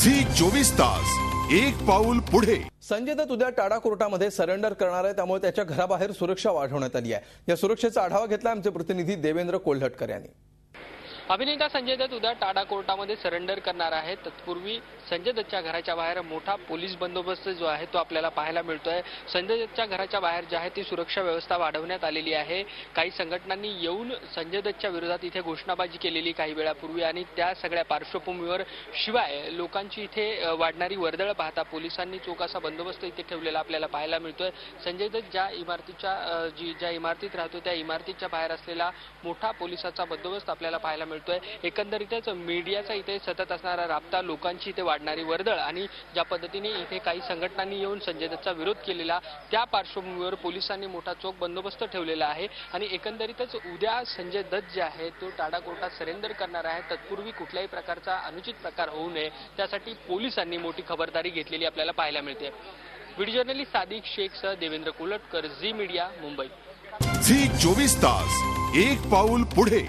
Zee 24 तास एक पाऊल पुढे। संजय दत्त उद्या टाडा कोर्टामध्ये सरेंडर करणार आहे, त्यामुळे त्याच्या घराबाहेर सुरक्षा वाढवण्यात आली आहे। या सुरक्षेचा आढावा घेतला आमचे प्रतिनिधी देवेंद्र कोल्हटकर यांनी। अभिनेता संजय दत्त उद्या टाडा कोर्टामध्ये सरेंडर करणार आहे। तत्पूर्वी संजय दत्तच्या घराच्या बाहेर मोठा पोलीस बंदोबस्त जो आहे तो आपल्याला पाहायला मिळतोय। संजय दत्तच्या घराच्या बाहेर जी आहे ती सुरक्षा व्यवस्था वाढवण्यात आलेली आहे। काही संघटनांनी येऊन संजय दत्तच्या विरोधात इथे घोषणाबाजी केलेली काही वेळापूर्वी आणि त्या सगळ्या पार्श्वभूमीवर शिवाय लोकांची इथे वाढणारी वर्दळ पाहता पोलिसांनी चोख असा बंदोबस्त इथे ठेवलेला आपल्याला पाहायला मिळतोय। संजय दत्त ज्या इमारतीत राहतो त्या इमारतीच्या बाहेर असलेला मोठा पोलिसाचा बंदोबस्त आपल्याला पाहायला मिळतोय। एकंदरीतच मीडियाचा इथे सतत असणारा राबता, लोकांची इथे वाढणारी वर्दळ आणि ज्या पद्धतीने इथे काही संघटनांनी येऊन संजय दत्तचा विरोध केलेला त्या पार्श्वभूमीवर पोलिसांनी मोठा चोख बंदोबस्त ठेवलेला आहे। आणि एकंदरीतच उद्या संजय दत्त जे आहे तो टाडा कोर्टात सरेंडर करणार आहे। तत्पूर्वी कुठल्याही प्रकारचा अनुचित प्रकार होऊ नये त्यासाठी पोलिसांनी मोठी खबरदारी घेतलेली आपल्याला पाहायला मिळते। व्हिडिओ जर्नलिस्ट सादिक शेख सह Devendra Kolhatkar, Zee media, Mumbai. Zee 24 तास एक पाऊल पुढे।